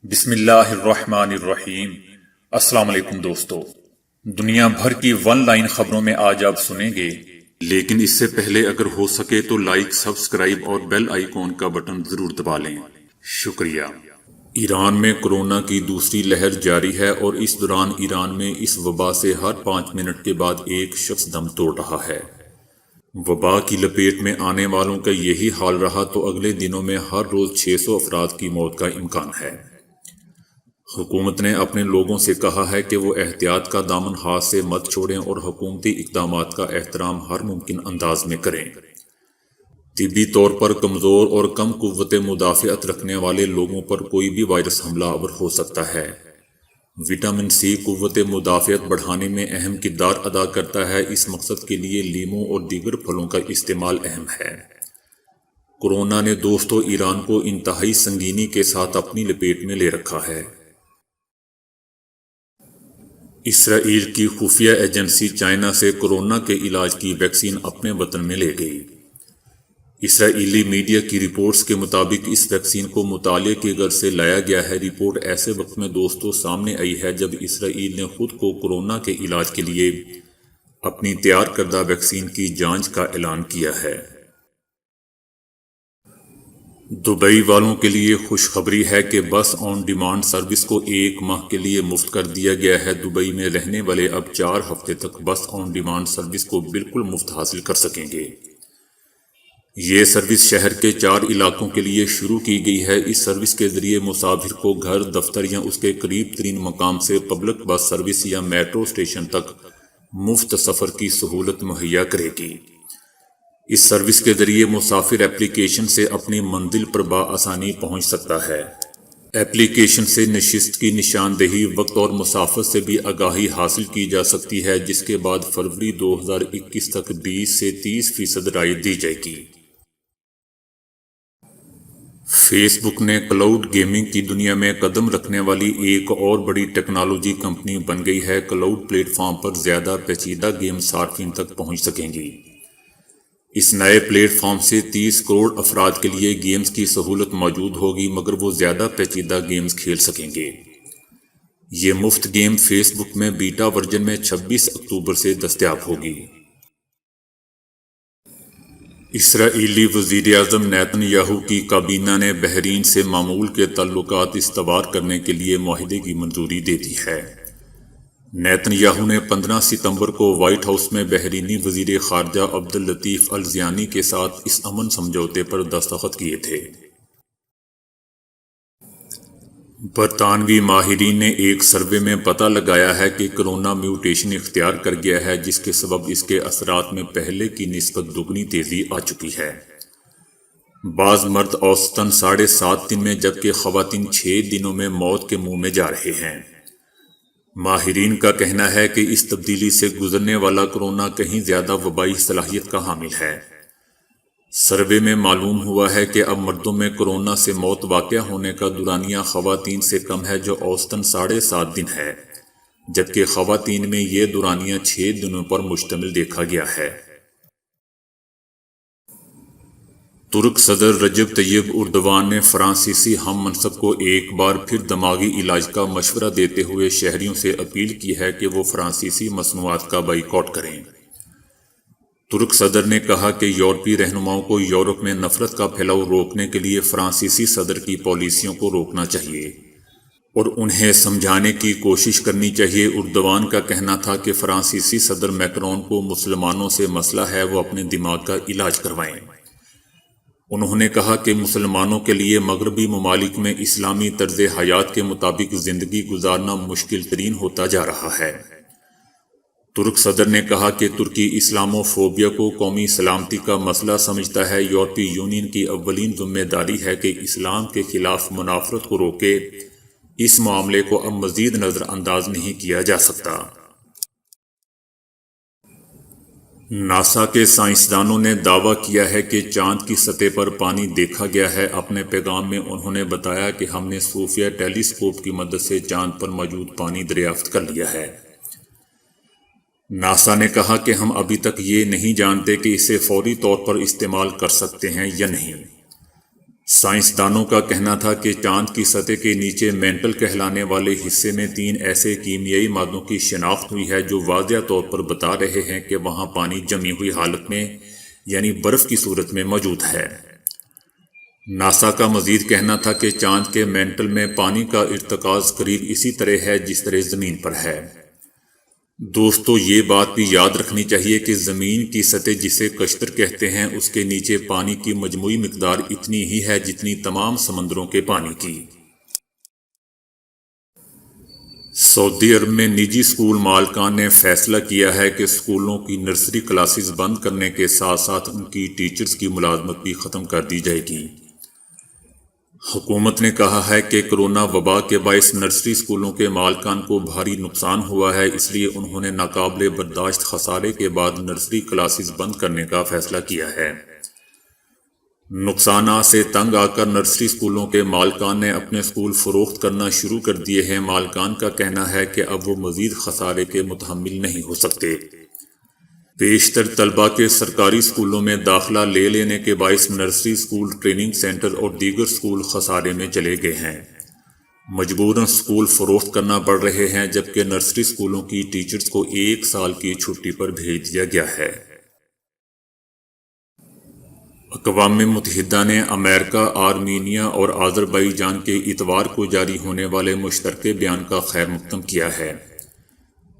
بسم اللہ الرحمن الرحیم۔ السلام علیکم دوستو، دنیا بھر کی ون لائن خبروں میں آج آپ سنیں گے، لیکن اس سے پہلے اگر ہو سکے تو لائک، سبسکرائب اور بیل آئیکن کا بٹن ضرور دبا لیں۔ شکریہ۔ ایران میں کورونا کی دوسری لہر جاری ہے اور اس دوران ایران میں اس وبا سے ہر 5 منٹ کے بعد ایک شخص دم توڑ رہا ہے۔ وبا کی لپیٹ میں آنے والوں کا یہی حال رہا تو اگلے دنوں میں ہر روز 600 افراد کی موت کا امکان ہے۔ حکومت نے اپنے لوگوں سے کہا ہے کہ وہ احتیاط کا دامن ہاتھ سے مت چھوڑیں اور حکومتی اقدامات کا احترام ہر ممکن انداز میں کریں۔ طبی طور پر کمزور اور کم قوت مدافعت رکھنے والے لوگوں پر کوئی بھی وائرس حملہ آور ہو سکتا ہے۔ وٹامن سی قوت مدافعت بڑھانے میں اہم کردار ادا کرتا ہے۔ اس مقصد کے لیے لیموں اور دیگر پھلوں کا استعمال اہم ہے۔ کورونا نے دوستو ایران کو انتہائی سنگینی کے ساتھ اپنی لپیٹ میں لے رکھا ہے۔ اسرائیل کی خفیہ ایجنسی چائنا سے کورونا کے علاج کی ویکسین اپنے وطن میں لے گئی۔ اسرائیلی میڈیا کی رپورٹس کے مطابق اس ویکسین کو مطالعے کی غرض سے لایا گیا ہے۔ رپورٹ ایسے وقت میں دوستو سامنے آئی ہے جب اسرائیل نے خود کو کورونا کے علاج کے لیے اپنی تیار کردہ ویکسین کی جانچ کا اعلان کیا ہے۔ دبئی والوں کے لیے خوشخبری ہے کہ بس آن ڈیمانڈ سروس کو 1 ماہ کے لیے مفت کر دیا گیا ہے۔ دبئی میں رہنے والے اب 4 ہفتے تک بس آن ڈیمانڈ سروس کو بالکل مفت حاصل کر سکیں گے۔ یہ سروس شہر کے 4 علاقوں کے لیے شروع کی گئی ہے۔ اس سروس کے ذریعے مسافر کو گھر، دفتر یا اس کے قریب ترین مقام سے پبلک بس سروس یا میٹرو اسٹیشن تک مفت سفر کی سہولت مہیا کرے گی۔ اس سروس کے ذریعے مسافر ایپلیکیشن سے اپنی منزل پر بآسانی پہنچ سکتا ہے۔ ایپلیکیشن سے نشست کی نشاندہی، وقت اور مسافت سے بھی آگاہی حاصل کی جا سکتی ہے، جس کے بعد فروری 2021 تک 20 سے 30% رعایت دی جائے گی۔ فیس بک نے کلاؤڈ گیمنگ کی دنیا میں قدم رکھنے والی ایک اور بڑی ٹیکنالوجی کمپنی بن گئی ہے۔ کلاؤڈ پلیٹ فارم پر زیادہ پیچیدہ گیم صارفین تک پہنچ سکیں گی۔ اس نئے پلیٹ فارم سے 30 کروڑ افراد کے لیے گیمز کی سہولت موجود ہوگی، مگر وہ زیادہ پیچیدہ گیمز کھیل سکیں گے۔ یہ مفت گیم فیس بک میں بیٹا ورژن میں 26 اکتوبر سے دستیاب ہوگی۔ اسرائیلی وزیر اعظم نیتن یاہو کی کابینہ نے بحرین سے معمول کے تعلقات استوار کرنے کے لیے معاہدے کی منظوری دے دی ہے۔ نیتن یاہو نے 15 ستمبر کو وائٹ ہاؤس میں بحرینی وزیر خارجہ عبداللطیف الزیانی کے ساتھ اس امن سمجھوتے پر دستخط کیے تھے۔ برطانوی ماہرین نے ایک سروے میں پتہ لگایا ہے کہ کورونا میوٹیشن اختیار کر گیا ہے، جس کے سبب اس کے اثرات میں پہلے کی نسبت دگنی تیزی آ چکی ہے۔ بعض مرد اوسطاً 7.5 دن میں جبکہ خواتین 6 دنوں میں موت کے منہ میں جا رہے ہیں۔ ماہرین کا کہنا ہے کہ اس تبدیلی سے گزرنے والا کورونا کہیں زیادہ وبائی صلاحیت کا حامل ہے۔ سروے میں معلوم ہوا ہے کہ اب مردوں میں کورونا سے موت واقع ہونے کا دورانیہ خواتین سے کم ہے، جو اوسطاً 7.5 دن ہے، جبکہ خواتین میں یہ دورانیہ 6 دنوں پر مشتمل دیکھا گیا ہے۔ ترک صدر رجب طیب اردوان نے فرانسیسی ہم منصب کو ایک بار پھر دماغی علاج کا مشورہ دیتے ہوئے شہریوں سے اپیل کی ہے کہ وہ فرانسیسی مصنوعات کا بائیکاٹ کریں۔ ترک صدر نے کہا کہ یورپی رہنماؤں کو یورپ میں نفرت کا پھیلاؤ روکنے کے لیے فرانسیسی صدر کی پالیسیوں کو روکنا چاہیے اور انہیں سمجھانے کی کوشش کرنی چاہیے۔ اردوان کا کہنا تھا کہ فرانسیسی صدر میکرون کو مسلمانوں سے مسئلہ ہے، وہ اپنے دماغ کا علاج کروائیں۔ انہوں نے کہا کہ مسلمانوں کے لیے مغربی ممالک میں اسلامی طرز حیات کے مطابق زندگی گزارنا مشکل ترین ہوتا جا رہا ہے۔ ترک صدر نے کہا کہ ترکی اسلامو فوبیا کو قومی سلامتی کا مسئلہ سمجھتا ہے۔ یورپی یونین کی اولین ذمہ داری ہے کہ اسلام کے خلاف منافرت کو روکے۔ اس معاملے کو اب مزید نظر انداز نہیں کیا جا سکتا۔ ناسا کے سائنسدانوں نے دعویٰ کیا ہے کہ چاند کی سطح پر پانی دیکھا گیا ہے۔ اپنے پیغام میں انہوں نے بتایا کہ ہم نے صوفیہ ٹیلی اسکوپ کی مدد سے چاند پر موجود پانی دریافت کر لیا ہے۔ ناسا نے کہا کہ ہم ابھی تک یہ نہیں جانتے کہ اسے فوری طور پر استعمال کر سکتے ہیں یا نہیں۔ سائنسدانوں کا کہنا تھا کہ چاند کی سطح کے نیچے مینٹل کہلانے والے حصے میں 3 ایسے کیمیائی مادوں کی شناخت ہوئی ہے جو واضح طور پر بتا رہے ہیں کہ وہاں پانی جمی ہوئی حالت میں یعنی برف کی صورت میں موجود ہے۔ ناسا کا مزید کہنا تھا کہ چاند کے مینٹل میں پانی کا ارتکاز قریب اسی طرح ہے جس طرح زمین پر ہے۔ دوستو، یہ بات بھی یاد رکھنی چاہیے کہ زمین کی سطح جسے قشتر کہتے ہیں اس کے نیچے پانی کی مجموعی مقدار اتنی ہی ہے جتنی تمام سمندروں کے پانی کی۔ سعودی عرب میں نجی اسکول مالکان نے فیصلہ کیا ہے کہ اسکولوں کی نرسری کلاسز بند کرنے کے ساتھ ساتھ ان کی ٹیچرز کی ملازمت بھی ختم کر دی جائے گی۔ حکومت نے کہا ہے کہ کرونا وبا کے باعث نرسری اسکولوں کے مالکان کو بھاری نقصان ہوا ہے، اس لیے انہوں نے ناقابل برداشت خسارے کے بعد نرسری کلاسز بند کرنے کا فیصلہ کیا ہے۔ نقصانات سے تنگ آ کر نرسری اسکولوں کے مالکان نے اپنے اسکول فروخت کرنا شروع کر دیے ہیں۔ مالکان کا کہنا ہے کہ اب وہ مزید خسارے کے متحمل نہیں ہو سکتے۔ بیشتر طلباء کے سرکاری اسکولوں میں داخلہ لے لینے کے باعث نرسری اسکول، ٹریننگ سینٹر اور دیگر اسکول خسارے میں چلے گئے ہیں۔ مجبوراً اسکول فروخت کرنا پڑ رہے ہیں، جبکہ نرسری اسکولوں کی ٹیچرز کو 1 سال کی چھٹی پر بھیج دیا گیا ہے۔ اقوام متحدہ نے امریکہ، آرمینیا اور آذربائیجان کے اتوار کو جاری ہونے والے مشترکہ بیان کا خیر مقدم کیا ہے،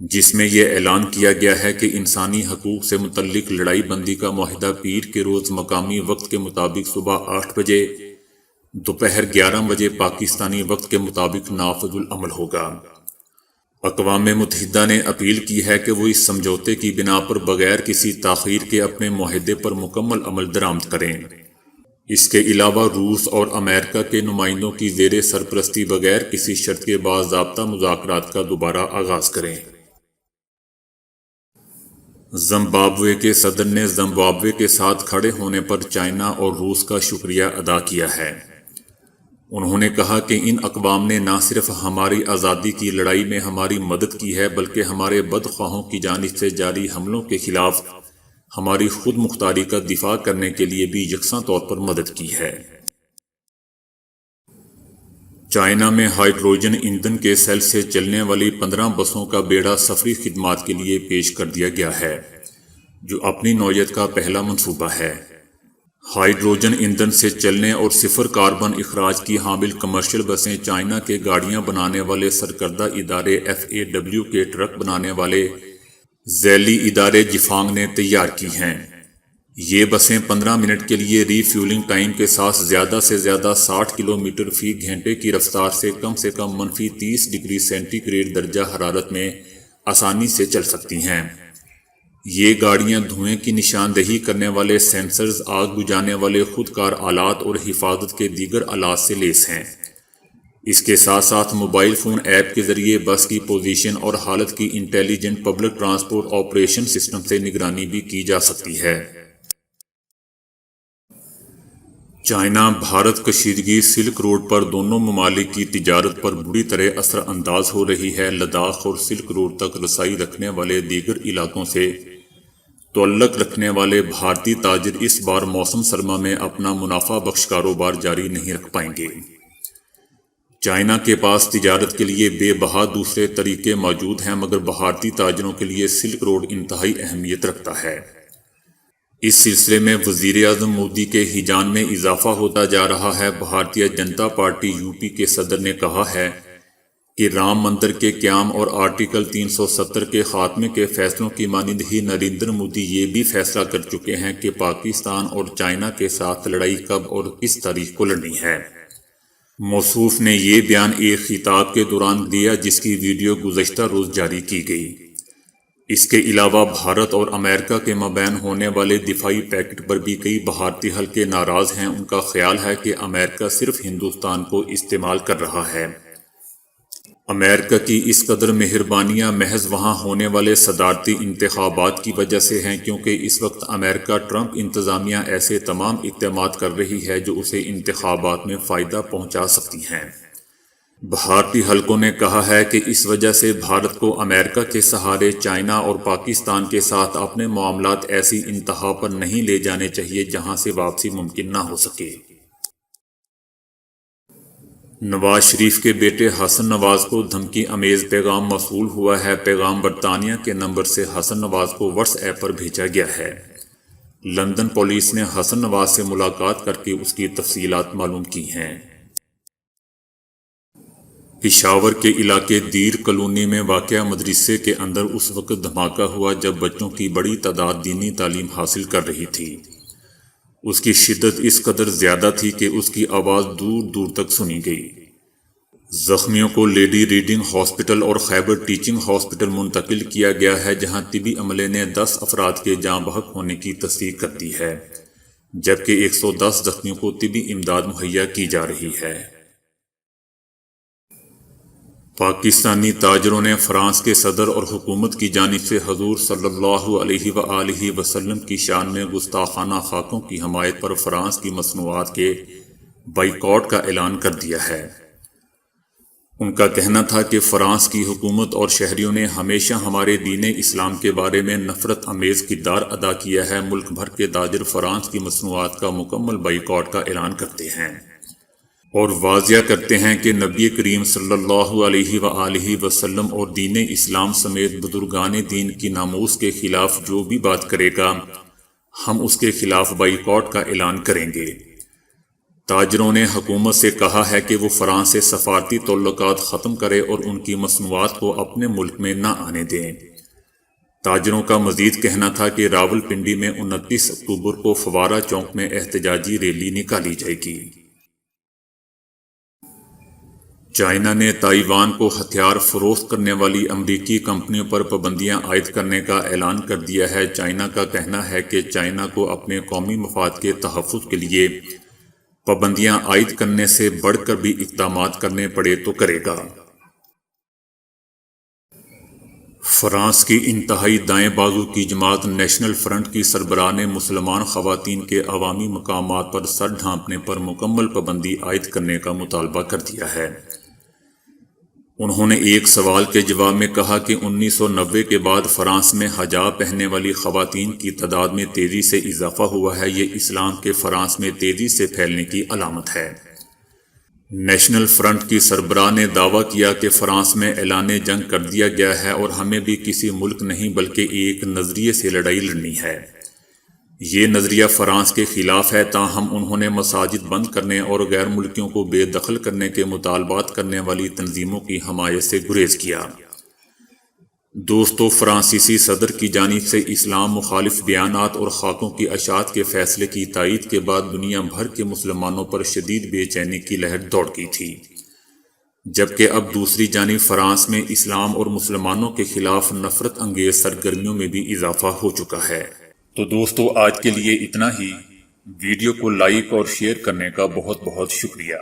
جس میں یہ اعلان کیا گیا ہے کہ انسانی حقوق سے متعلق لڑائی بندی کا معاہدہ پیر کے روز مقامی وقت کے مطابق صبح 8 بجے دوپہر 11 بجے پاکستانی وقت کے مطابق نافذ العمل ہوگا۔ اقوام متحدہ نے اپیل کی ہے کہ وہ اس سمجھوتے کی بنا پر بغیر کسی تاخیر کے اپنے معاہدے پر مکمل عمل درآمد کریں۔ اس کے علاوہ روس اور امریکہ کے نمائندوں کی زیر سرپرستی بغیر کسی شرط کے باضابطہ مذاکرات کا دوبارہ آغاز کریں۔ زمبابوے کے صدر نے زمبابوے کے ساتھ کھڑے ہونے پر چائنا اور روس کا شکریہ ادا کیا ہے۔ انہوں نے کہا کہ ان اقوام نے نہ صرف ہماری آزادی کی لڑائی میں ہماری مدد کی ہے بلکہ ہمارے بدخواہوں کی جانب سے جاری حملوں کے خلاف ہماری خود مختاری کا دفاع کرنے کے لیے بھی یکساں طور پر مدد کی ہے۔ چائنا میں ہائیڈروجن ایندھن کے سیل سے چلنے والی 15 بسوں کا بیڑا سفری خدمات کے لیے پیش کر دیا گیا ہے، جو اپنی نوعیت کا پہلا منصوبہ ہے۔ ہائیڈروجن ایندھن سے چلنے اور صفر کاربن اخراج کی حامل کمرشل بسیں چائنا کے گاڑیاں بنانے والے سرکردہ ادارے FAW کے ٹرک بنانے والے ذیلی ادارے جفانگ نے تیار کی ہیں۔ یہ بسیں 15 منٹ کے لیے ری فیولنگ ٹائم کے ساتھ زیادہ سے زیادہ 60 کلومیٹر فی گھنٹے کی رفتار سے کم -30 ڈگری سینٹی گریڈ درجہ حرارت میں آسانی سے چل سکتی ہیں۔ یہ گاڑیاں دھوئیں کی نشاندہی کرنے والے سینسرز، آگ بجھانے والے خودکار آلات اور حفاظت کے دیگر آلات سے لیس ہیں۔ اس کے ساتھ ساتھ موبائل فون ایپ کے ذریعے بس کی پوزیشن اور حالت کی intelligent public transport operation system سے نگرانی بھی کی جا سکتی ہے۔ چائنا بھارت کشیدگی سلک روڈ پر دونوں ممالک کی تجارت پر بری طرح اثر انداز ہو رہی ہے۔ لداخ اور سلک روڈ تک رسائی رکھنے والے دیگر علاقوں سے تعلق رکھنے والے بھارتی تاجر اس بار موسم سرما میں اپنا منافع بخش کاروبار جاری نہیں رکھ پائیں گے۔ چائنا کے پاس تجارت کے لیے بے بہا دوسرے طریقے موجود ہیں، مگر بھارتی تاجروں کے لیے سلک روڈ انتہائی اہمیت رکھتا ہے۔ اس سلسلے میں وزیر اعظم مودی کے ہیجان میں اضافہ ہوتا جا رہا ہے۔ بھارتیہ جنتا پارٹی UP کے صدر نے کہا ہے کہ رام مندر کے قیام اور آرٹیکل 370 کے خاتمے کے فیصلوں کی مانند ہی نریندر مودی یہ بھی فیصلہ کر چکے ہیں کہ پاکستان اور چائنا کے ساتھ لڑائی کب اور کس تاریخ کو لڑنی ہے۔ موصوف نے یہ بیان ایک خطاب کے دوران دیا جس کی ویڈیو گزشتہ روز جاری کی گئی۔ اس کے علاوہ بھارت اور امریکہ کے مابین ہونے والے دفاعی پیکٹ پر بھی کئی بھارتی حلقے ناراض ہیں۔ ان کا خیال ہے کہ امریکہ صرف ہندوستان کو استعمال کر رہا ہے۔ امریکہ کی اس قدر مہربانیاں محض وہاں ہونے والے صدارتی انتخابات کی وجہ سے ہیں، کیونکہ اس وقت امریکہ ٹرمپ انتظامیہ ایسے تمام اقدامات کر رہی ہے جو اسے انتخابات میں فائدہ پہنچا سکتی ہیں۔ بھارتی حلقوں نے کہا ہے کہ اس وجہ سے بھارت کو امریکہ کے سہارے چائنا اور پاکستان کے ساتھ اپنے معاملات ایسی انتہا پر نہیں لے جانے چاہیے جہاں سے واپسی ممکن نہ ہو سکے۔ نواز شریف کے بیٹے حسن نواز کو دھمکی امیز پیغام موصول ہوا ہے۔ پیغام برطانیہ کے نمبر سے حسن نواز کو واٹس ایپ پر بھیجا گیا ہے۔ لندن پولیس نے حسن نواز سے ملاقات کر کے اس کی تفصیلات معلوم کی ہیں۔ پشاور کے علاقے دیر کالونی میں واقع مدرسے کے اندر اس وقت دھماکہ ہوا جب بچوں کی بڑی تعداد دینی تعلیم حاصل کر رہی تھی۔ اس کی شدت اس قدر زیادہ تھی کہ اس کی آواز دور دور تک سنی گئی۔ زخمیوں کو لیڈی ریڈنگ ہاسپٹل اور خیبر ٹیچنگ ہاسپٹل منتقل کیا گیا ہے، جہاں طبی عملے نے 10 افراد کے جاں بحق ہونے کی تصدیق کر دی ہے، جبکہ 110 زخمیوں کو طبی امداد مہیا کی جا رہی ہے۔ پاکستانی تاجروں نے فرانس کے صدر اور حکومت کی جانب سے حضور صلی اللہ علیہ وآلہ وسلم کی شان میں گستاخانہ خاکوں کی حمایت پر فرانس کی مصنوعات کے بائیکاٹ کا اعلان کر دیا ہے۔ ان کا کہنا تھا کہ فرانس کی حکومت اور شہریوں نے ہمیشہ ہمارے دین اسلام کے بارے میں نفرت امیز کردار ادا کیا ہے۔ ملک بھر کے تاجر فرانس کی مصنوعات کا مکمل بائیکاٹ کا اعلان کرتے ہیں اور واضح کرتے ہیں کہ نبی کریم صلی اللہ علیہ وآلہ وسلم اور دین اسلام سمیت بزرگان دین کی ناموس کے خلاف جو بھی بات کرے گا، ہم اس کے خلاف بائیکاٹ کا اعلان کریں گے۔ تاجروں نے حکومت سے کہا ہے کہ وہ فرانس سے سفارتی تعلقات ختم کرے اور ان کی مصنوعات کو اپنے ملک میں نہ آنے دیں۔ تاجروں کا مزید کہنا تھا کہ راولپنڈی میں 29 اکتوبر کو فوارہ چوک میں احتجاجی ریلی نکالی جائے گی۔ چائنا نے تائیوان کو ہتھیار فروخت کرنے والی امریکی کمپنیوں پر پابندیاں عائد کرنے کا اعلان کر دیا ہے۔ چائنا کا کہنا ہے کہ چائنا کو اپنے قومی مفاد کے تحفظ کے لیے پابندیاں عائد کرنے سے بڑھ کر بھی اقدامات کرنے پڑے تو کرے گا۔ فرانس کی انتہائی دائیں بازو کی جماعت نیشنل فرنٹ کی سربراہ نے مسلمان خواتین کے عوامی مقامات پر سر ڈھانپنے پر مکمل پابندی عائد کرنے کا مطالبہ کر دیا ہے۔ انہوں نے ایک سوال کے جواب میں کہا کہ 1990 کے بعد فرانس میں حجاب پہننے والی خواتین کی تعداد میں تیزی سے اضافہ ہوا ہے۔ یہ اسلام کے فرانس میں تیزی سے پھیلنے کی علامت ہے۔ نیشنل فرنٹ کی سربراہ نے دعویٰ کیا کہ فرانس میں اعلان جنگ کر دیا گیا ہے اور ہمیں بھی کسی ملک نہیں بلکہ ایک نظریے سے لڑائی لڑنی ہے۔ یہ نظریہ فرانس کے خلاف ہے، تاہم انہوں نے مساجد بند کرنے اور غیر ملکیوں کو بے دخل کرنے کے مطالبات کرنے والی تنظیموں کی حمایت سے گریز کیا۔ دوستو، فرانسیسی صدر کی جانب سے اسلام مخالف بیانات اور خاکوں کی اشاعت کے فیصلے کی تائید کے بعد دنیا بھر کے مسلمانوں پر شدید بے چینی کی لہر دوڑ گئی تھی، جبکہ اب دوسری جانب فرانس میں اسلام اور مسلمانوں کے خلاف نفرت انگیز سرگرمیوں میں بھی اضافہ ہو چکا ہے۔ تو دوستو، آج کے لیے اتنا ہی۔ ویڈیو کو لائک اور شیئر کرنے کا بہت بہت شکریہ۔